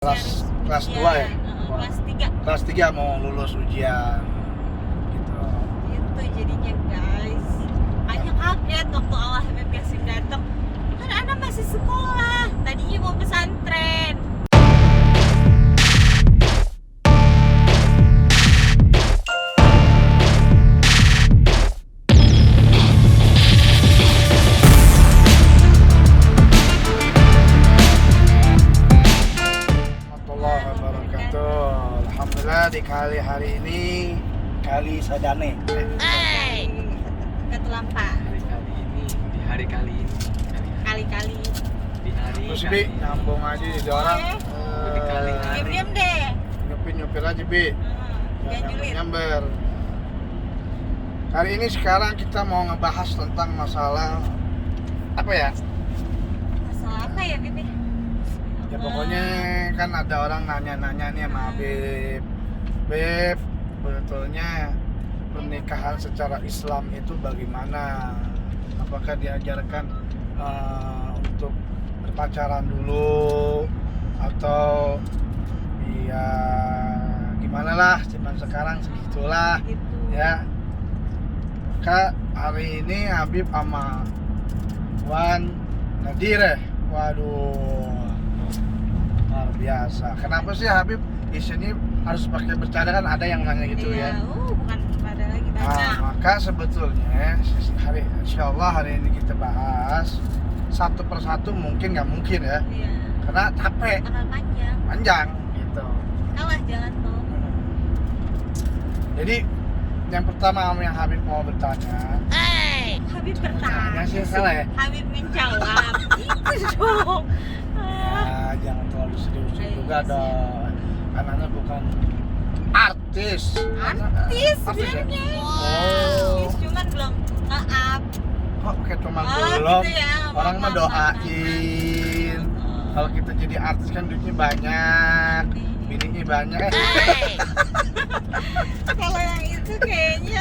kelas 2 ya? Kelas 3 Kelas 3 mau lulus ujian gitu. itu jadinya guys. Makanya kaget waktu Allah Habib Yasin datang. Kan anak masih sekolah, tadinya mau pesantren. Warahmatullahi wabarakatuh. Alhamdulillah di hari ini kali Sadane. Ketelampa Hari-kali ini kali-kali. di hari Terus Bi, nyambung aja di orang. Dikali-kali. Diam deh. Nyupir aja Bi. Jangan julid. Nyamber. Hari ini sekarang kita mau ngebahas tentang masalah apa ya? Masalah apa ya, Bibi? Ya pokoknya kan ada orang nanya-nanya nih sama Beb. Beb, betulnya pernikahan secara Islam itu bagaimana? Apakah diajarkan untuk berpacaran dulu atau ya gimana lah, cuman sekarang segitulah Gitu. ya. Kak, hari ini Habib sama Wan Nadir. Waduh, luar biasa. Kenapa sih Habib di sini harus pakai bercanda, kan ada yang nanya gitu Iya, ya. bukan pada lagi Nah, banyak. maka sebetulnya insyaallah hari ini kita bahas satu persatu, mungkin nggak mungkin ya, Iya. karena capek, Bakal panjang gitu. kalah jalan tol. Jadi yang pertama yang Habib mau bertanya, Habib tanya bertanya sih salah ya? Habib menjawab. Itu dong. Ya, jangan terlalu serius juga dong. Anaknya bukan artis. Artis ya? bilangnya. Oh, Artis cuman belum up. kok kayak cuma Oh, belum. gitu ya. Orang mah Maaf. doain. Kalau kita jadi artis kan duitnya banyak, bininya banyak. Kalau yang itu kayaknya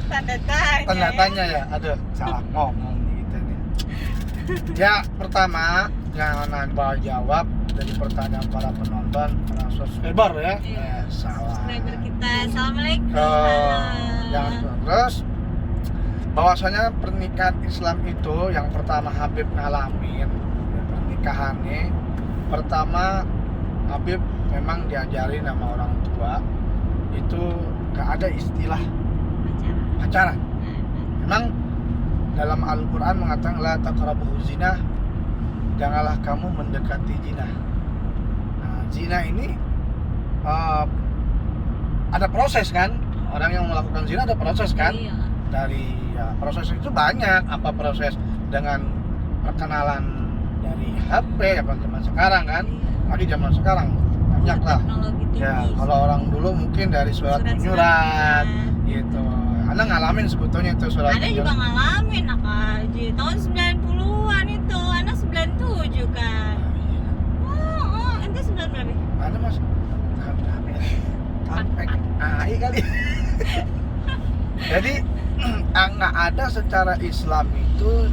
tanda tanya. Tanda tanya ya. Aduh, salah ngomong gitu nih. Ya, pertama jangan bawa jawab dari pertanyaan para penonton, para subscriber ya. Iya. Salah. Subscriber kita. Assalamualaikum. Jangan terus bahwasanya pernikahan Islam itu yang pertama Habib ngalamin pernikahannya, pertama Habib memang diajarin sama orang tua itu nggak ada istilah pacaran. Memang dalam Al-Quran mengatakan la taqrabu zina, janganlah kamu mendekati zina. Nah, zina ini ada proses kan, orang yang melakukan zina ada proses kan. Iya. Dari ya, proses itu banyak. Apa proses dengan perkenalan dari HP ya, zaman sekarang kan, lagi zaman sekarang banyak lah Teknologi tinggi. ya. Kalau orang dulu mungkin dari surat menyurat gitu. Anda ngalamin sebetulnya itu surat Ada juga ngalamin Haji tahun 90-an itu. Anak 97 kan. Oh, ente 9 berapa? Anda masih sampai AI kali. Jadi nggak ada secara Islam itu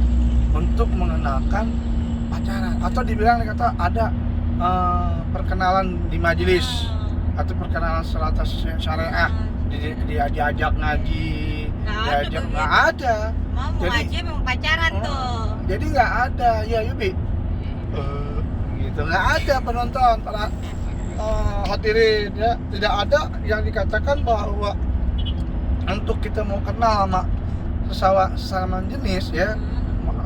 untuk mengenalkan pacaran, atau dibilang kata ada perkenalan di majelis atau perkenalan syariah, diajak ngaji, diajak, nggak ada. Mau Jadi- aja memang pacaran tuh. Jadi nggak ada ya Yubi, gitu, nggak ada penonton para hadirin ya, tidak ada yang dikatakan bahwa untuk kita mau kenal sama sesama jenis ya,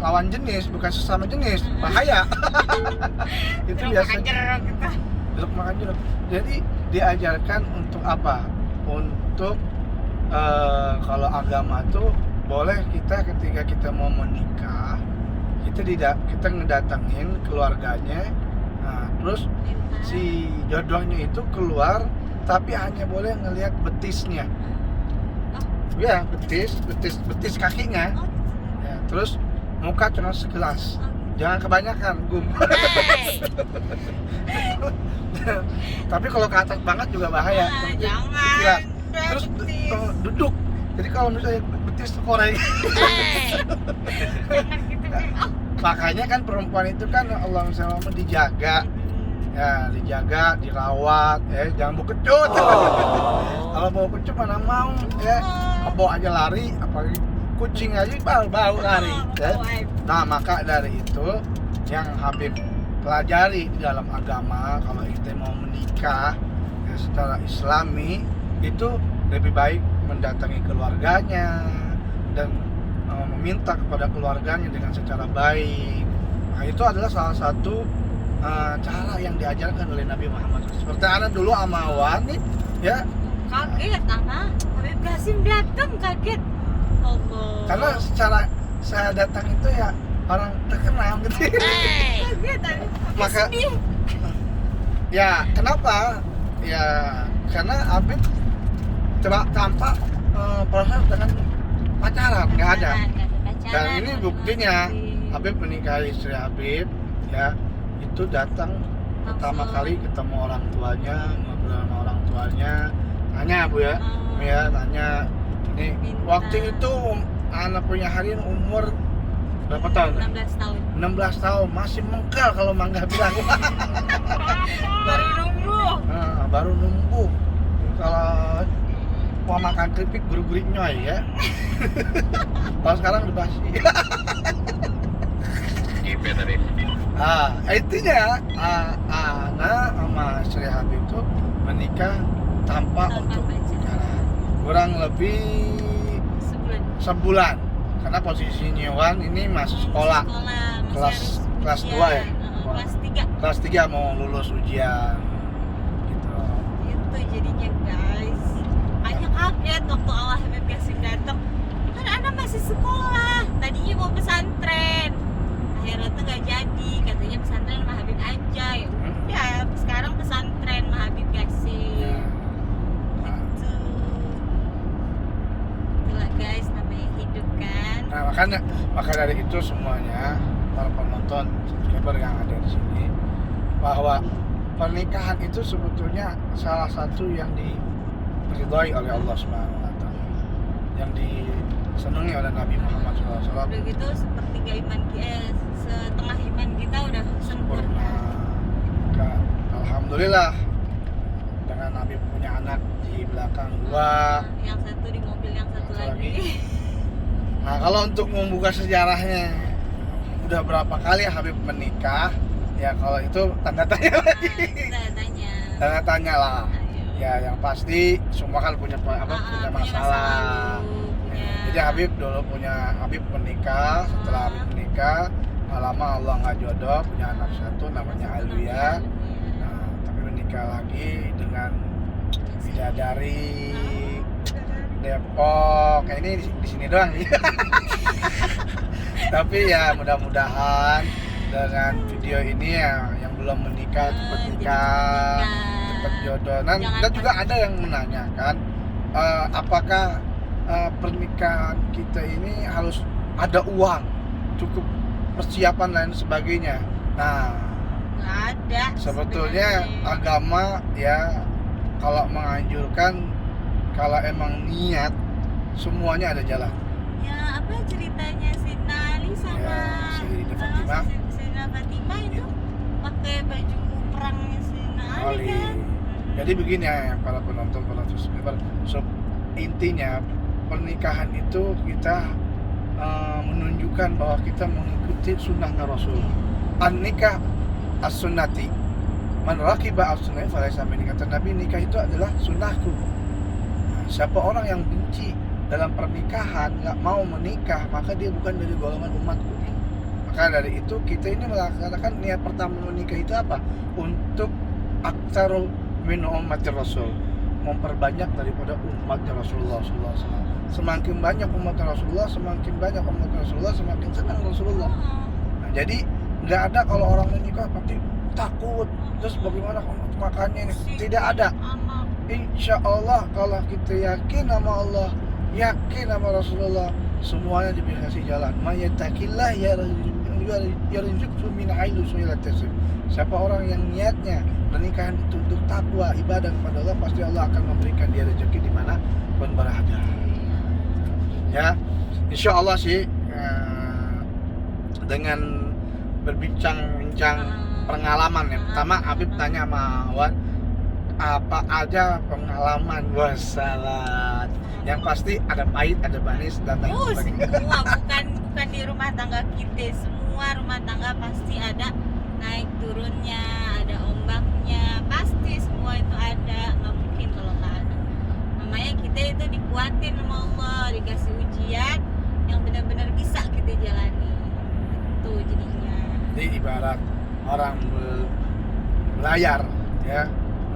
lawan jenis bukan sesama jenis, bahaya. Itu biasanya jeruk makan jeruk. Jadi diajarkan untuk apa? Untuk kalau agama tuh boleh kita ketika kita mau menikah, kita ngedatengin keluarganya. Nah, terus si jodohnya itu keluar, tapi hanya boleh ngelihat betisnya. Ya, betis kakinya. Ya, terus muka cuma segelas. Jangan kebanyakan, gum. Tapi kalau ke atas banget juga bahaya. Jangan. Sekilas. Terus duduk. Jadi kalau misalnya betis korek. Jangan gitu. Makanya kan perempuan itu kan Allah SWT dijaga ya dijaga, dirawat, jangan mau kecut. Kalau mau kecut mana mau, bawa aja lari, apalagi kucing aja baru lari. Nah maka dari itu yang Habib pelajari di dalam agama, kalau kita mau menikah ya, secara Islami itu lebih baik mendatangi keluarganya dan meminta kepada keluarganya dengan secara baik. Nah itu adalah salah satu cara yang diajarkan oleh Nabi Muhammad. Seperti anak dulu sama Wani ya. Kaget anak, Habib Qasim datang kaget. Allah. Karena secara saya datang itu ya orang terkenal gitu. Kaget Habib. Maka ya kenapa? Ya karena Habib coba tampak proses dengan pacaran nggak ada. Dan ini buktinya Habib menikahi istri Habib ya itu datang pertama kali ketemu orang tuanya, ngobrol sama orang tuanya, tanya Bu ya, tanya ini waktu itu anak punya Harin umur berapa tahun? 16 tahun. 16 tahun masih mengkal kalau Mangga bilang. Baru numbuh. Baru numbuh. Kalau mau makan keripik gurih-gurih nyoy ya. Kalau sekarang udah basi. Intinya Ana sama Sri Habib itu menikah tanpa untuk pacaran. Kurang lebih sebulan. Karena posisinya Wan ini masih sekolah. Kelas 2 ya. Kelas 3 mau lulus ujian. Gitu. Itu jadinya guys. Makanya kaget waktu awal Habib Qasim datang. Kan anak masih sekolah. Tadinya mau pesantren. Akhirnya tuh gak jadi, katanya pesantren sama Habib aja. Ya sekarang pesantren sama Habib Qasim. Gitu. Itulah guys namanya hidup kan. Nah maka dari itu semuanya para penonton subscriber yang ada di sini bahwa pernikahan itu sebetulnya salah satu yang diridhoi oleh Allah Subhanahu wa taala. Yang disenangi oleh Nabi Muhammad SAW. Udah gitu sepertiga iman setengah iman kita udah sempurna. Maka alhamdulillah dengan Nabi punya anak di belakang 2. Yang satu di mobil, yang satu lagi. Nah kalau untuk membuka sejarahnya udah berapa kali Habib menikah ya kalau itu tanda tanya lagi. Tanda tanya lah. Ya yang pasti semua kan punya punya masalah. Jadi Habib menikah, setelah Habib menikah lama Allah nggak jodoh, punya anak satu namanya Alwia. Nah, tapi menikah lagi dengan bidadari Depok. Kayak ini di sini doang. Tapi ya mudah-mudahan dengan video ini ya yang belum menikah cepat nikah, cepat jodoh. Dan juga ada yang menanyakan apakah pernikahan kita ini harus ada uang, cukup persiapan dan sebagainya. Nah, nggak ada. Sebetulnya agama ya kalau menganjurkan kalau emang niat semuanya ada jalan. Ya apa ceritanya Sina Ali sama Sina Fatimah itu pakai baju perangnya Sina Ali kan? Jadi begini ya para penonton subscriber, intinya pernikahan itu kita menunjukkan bahwa kita mengikuti sunnahnya Rasul. An-nikah as-sunnati. Man raqiba as-sunnati falaysa minni. Kata Nabi, nikah itu adalah sunnahku. Nah, siapa orang yang benci dalam pernikahan, nggak mau menikah, maka dia bukan dari golongan umatku. Maka dari itu kita ini melaksanakan niat pertama menikah itu apa? Untuk aktsarul min ummatir Rasul, memperbanyak daripada umatnya Rasulullah SAW. Semakin banyak umat Rasulullah, semakin banyak umat Rasulullah, semakin senang Rasulullah. Nah, jadi nggak ada kalau orang menikah pasti takut, terus bagaimana makannya ini? Tidak ada. Insya Allah kalau kita yakin sama Allah, yakin sama Rasulullah, semuanya dikasih jalan. Mayatakillah yarzuqhu min haitsu la yahtasib. Siapa orang yang niatnya pernikahan itu untuk takwa, ibadah kepada Allah, pasti Allah akan memberikan dia rezeki di mana pun berada. Ya, insya Allah sih dengan berbincang-bincang pengalaman yang pertama Habib tanya sama Wan apa aja pengalaman wassalat yang pasti ada pahit ada manis dan lain sebagainya. Semua bukan di rumah tangga kita, semua rumah tangga pasti ada naik turunnya, ada ombaknya, pasti semua itu ada, nggak mungkin kalau nggak ada. Namanya kita itu dikuatin sama Allah, dikasih ujian yang benar-benar bisa kita jalani. Itu jadinya. Jadi ibarat orang belayar ya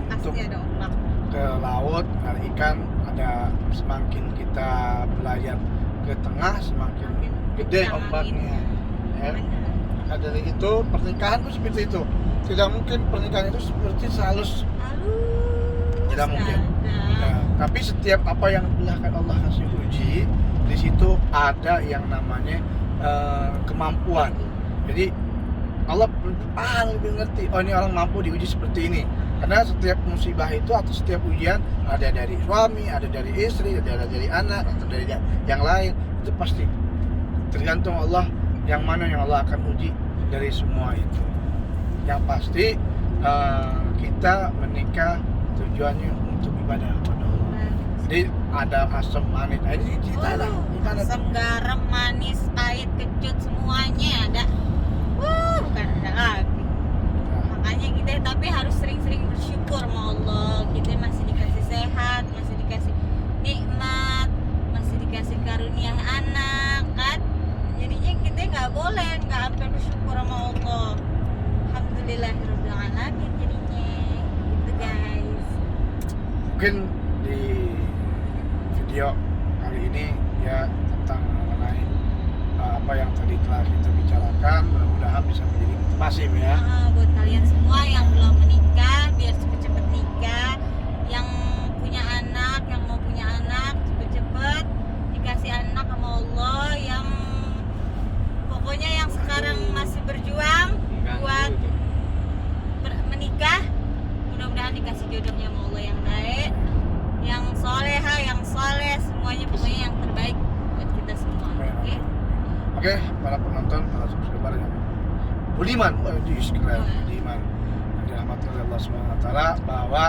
untuk Pasti ada ombak. ke laut cari ikan, ada semakin kita belayar ke tengah semakin gede kencang ombaknya anginnya. ya. Benar. Maka dari itu pernikahan itu seperti itu, tidak mungkin pernikahan itu seperti sehalus Halus. Tidak mungkin. ada. ya. Tapi setiap apa yang akan Allah kasih uji di situ ada yang namanya kemampuan. Jadi Allah lebih ngerti, oh ini orang mampu diuji seperti ini. Karena setiap musibah itu atau setiap ujian ada dari suami, ada dari istri, ada dari anak, atau dari yang lain. Itu pasti tergantung Allah yang mana yang Allah akan uji dari semua itu. Yang pasti kita menikah tujuannya untuk ibadah kepada Allah. Jadi ada asam manis. Nah, ini cerita ada. Asam, garam, manis, pahit, kecut semuanya ada. Bukan ada lagi. Makanya kita tapi harus sering-sering bersyukur sama Allah. Kita masih dikasih sehat, masih dikasih nikmat, masih dikasih karunia anak kan. Jadinya kita nggak boleh nggak sampai bersyukur sama Allah. Alhamdulillahirabbil alamin jadinya. Gitu guys. Mungkin di video kali ini ya tentang mengenai apa yang tadi telah kita bicarakan, mudah-mudahan bisa menjadi motivasi ya. Buat kalian semua yang belum menikah biar cepet-cepet nikah, yang punya anak, yang mau punya anak cepet-cepet dikasih anak sama Allah, yang pokoknya yang sekarang masih berjuang buat menikah, mudah-mudahan dikasih jodohnya sama Allah yang baik, yang soleha, yang soleh, semuanya pokoknya yang terbaik buat kita semua. Oke? Oke, para penonton, para subscriber yang budiman, keren budiman yang dirahmati oleh Allah SWT, bahwa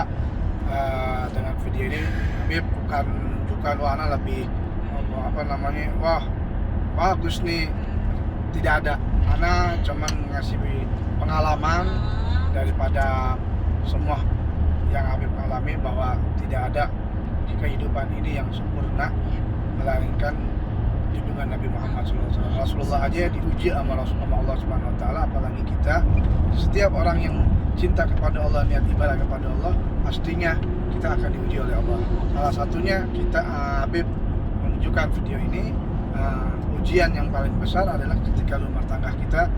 dengan video ini Habib bukan menunjukkan wah ana lebih apa namanya, wah bagus nih, tidak ada. Ana cuman ngasih pengalaman daripada semua yang Habib alami, bahwa tidak ada di kehidupan ini yang sempurna melainkan junjungan Nabi Muhammad SAW. Rasulullah aja diuji sama Allah Subhanahu Wa Taala, apalagi kita. Setiap orang yang cinta kepada Allah, niat ibadah kepada Allah, pastinya kita akan diuji oleh Allah. Salah satunya kita Habib menunjukkan video ini, ujian yang paling besar adalah ketika rumah tangga kita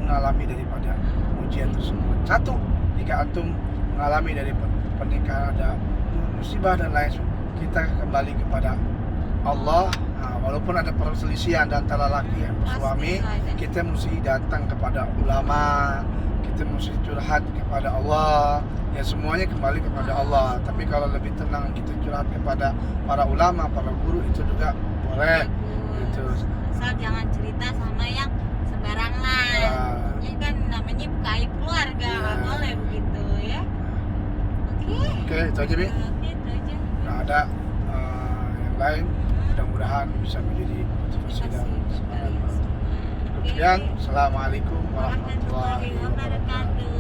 mengalami daripada ujian tersebut. Satu, jika antum mengalami dari pernikahan ada musibah dan lain, kita kembali kepada Allah. Walaupun ada perselisihan antara laki dan suami, kita mesti datang kepada ulama, kita mesti curhat kepada Allah. Ya semuanya kembali kepada Allah. Tapi kalau lebih tenang kita curhat kepada para ulama, para guru, itu juga boleh. Gitu. Asal jangan cerita sama yang sembarangan. Ya kan namanya buka aib keluarga, nggak boleh begitu ya. Oke, itu aja Bi. Oke, itu aja. Nggak ada yang lain. Mudah-mudahan bisa menjadi motivasi dan semangat. Sekian, assalamualaikum warahmatullahi wabarakatuh.